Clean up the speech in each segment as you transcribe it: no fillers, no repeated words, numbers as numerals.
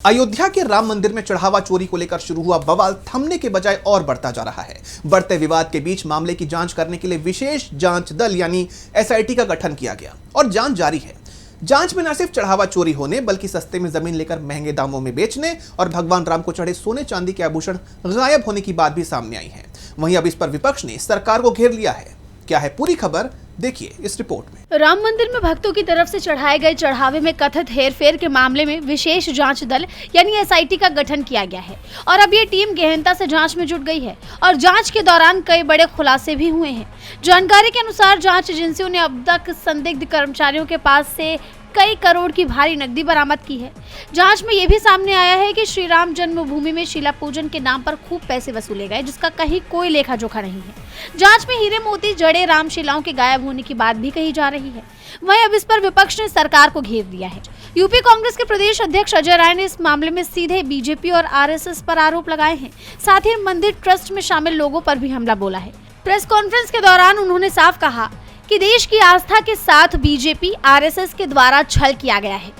अयोध्या के राम मंदिर में चढ़ावा चोरी को लेकर शुरू हुआ बवाल थमने के बजाय और बढ़ता जा रहा है। बढ़ते विवाद के बीच मामले की जांच करने के लिए विशेष जांच दल यानी एसआईटी का गठन किया गया और जांच जारी है। जांच में न सिर्फ चढ़ावा चोरी होने बल्कि सस्ते में जमीन लेकर महंगे दामों में बेचने और भगवान राम को चढ़े सोने चांदी के आभूषण गायब होने की बात भी सामने आई है। वहीं अब इस पर विपक्ष ने सरकार को घेर लिया है। क्या है पूरी खबर, देखिए इस रिपोर्ट में। राम मंदिर में भक्तों की तरफ से चढ़ाए गए चढ़ावे में कथित हेरफेर के मामले में विशेष जांच दल यानी एसआईटी का गठन किया गया है और अब ये टीम गहनता से जांच में जुट गई है और जांच के दौरान कई बड़े खुलासे भी हुए हैं। जानकारी के अनुसार जांच एजेंसियों ने अब तक संदिग्ध कर्मचारियों के पास से कई करोड़ की भारी नकदी बरामद की है। जांच में यह भी सामने आया है कि श्री राम जन्मभूमि में शिला पूजन के नाम पर खूब पैसे वसूले गए, जिसका कहीं कोई लेखा जोखा नहीं है। जांच में हीरे मोती जड़े राम शिलाओं के गायब होने की बात भी कही जा रही है। वहीं अब इस पर विपक्ष ने सरकार को घेर दिया है। यूपी कांग्रेस के प्रदेश अध्यक्ष अजय राय ने इस मामले में सीधे बीजेपी और आरएसएस पर आरोप लगाए हैं। साथ ही मंदिर ट्रस्ट में शामिल लोगों पर भी हमला बोला है। प्रेस कॉन्फ्रेंस के दौरान उन्होंने साफ कहा कि देश की आस्था के साथ बीजेपी आरएसएस के द्वारा छल किया गया है।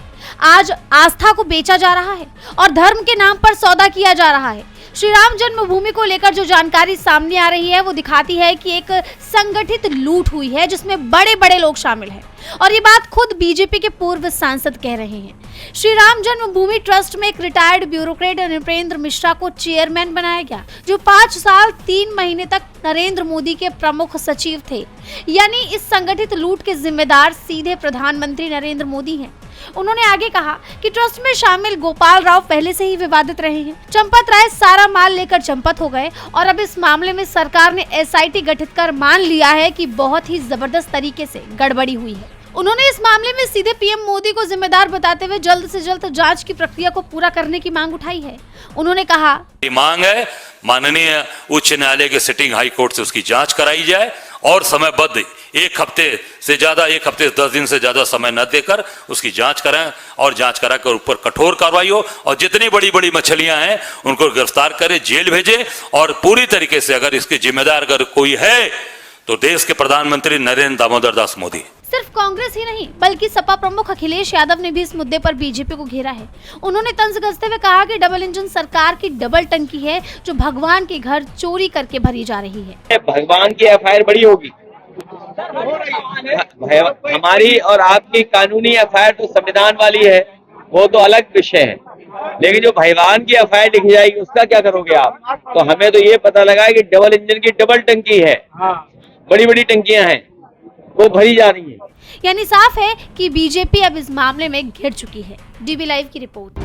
आज आस्था को बेचा जा रहा है और धर्म के नाम पर सौदा किया जा रहा है। श्री राम जन्मभूमि को लेकर जो जानकारी सामने आ रही है वो दिखाती है कि एक संगठित लूट हुई है जिसमें बड़े बड़े लोग शामिल हैं और ये बात खुद बीजेपी के पूर्व सांसद कह रहे हैं। श्री राम जन्मभूमि ट्रस्ट में एक रिटायर्ड ब्यूरोक्रेट नृपेंद्र मिश्रा को चेयरमैन बनाया गया, जो 5 साल 3 महीने तक नरेंद्र मोदी के प्रमुख सचिव थे। यानी इस संगठित लूट के जिम्मेदार सीधे प्रधानमंत्री नरेंद्र मोदी हैं। उन्होंने आगे कहा कि ट्रस्ट में शामिल गोपाल राव पहले से ही विवादित रहे हैं। चंपत राय सारा माल लेकर चंपत हो गए और अब इस मामले में सरकार ने एसआईटी गठित कर मान लिया है कि बहुत ही जबरदस्त तरीके से गड़बड़ी हुई है। उन्होंने इस मामले में सीधे पीएम मोदी को जिम्मेदार बताते हुए जल्द से जल्द जांच की प्रक्रिया को पूरा करने की मांग उठाई है। उन्होंने कहा, मांग है माननीय उच्च न्यायालय के सिटिंग हाई कोर्ट से उसकी जांच कराई जाए और समयबद्ध 1 हफ्ते से 10 दिन से ज्यादा समय न देकर उसकी जांच कराएं और जांच कराकर ऊपर कठोर कार्रवाई हो और जितनी बड़ी बड़ी मछलियां हैं उनको गिरफ्तार करें, जेल भेजे और पूरी तरीके से अगर इसके जिम्मेदार अगर कोई है तो देश के प्रधानमंत्री नरेंद्र दामोदर दास मोदी। सिर्फ कांग्रेस ही नहीं बल्कि सपा प्रमुख अखिलेश यादव ने भी इस मुद्दे पर बीजेपी को घेरा है। उन्होंने तंज कसते हुए कहा कि डबल इंजन सरकार की डबल टंकी है जो भगवान के घर चोरी करके भरी जा रही है। भगवान की एफआईआर बड़ी होगी, हमारी और आपकी कानूनी एफआईआर तो संविधान वाली है, वो तो अलग विषय है, लेकिन जो भगवान की एफआईआर लिखी जाएगी उसका क्या करोगे आप? तो हमें तो ये पता लगा है कि डबल इंजन की डबल टंकी है, बड़ी बड़ी टंकियां हैं, वो भरी जा रही है। यानी साफ है कि बीजेपी अब इस मामले में घिर चुकी है। डीबी लाइव की रिपोर्ट।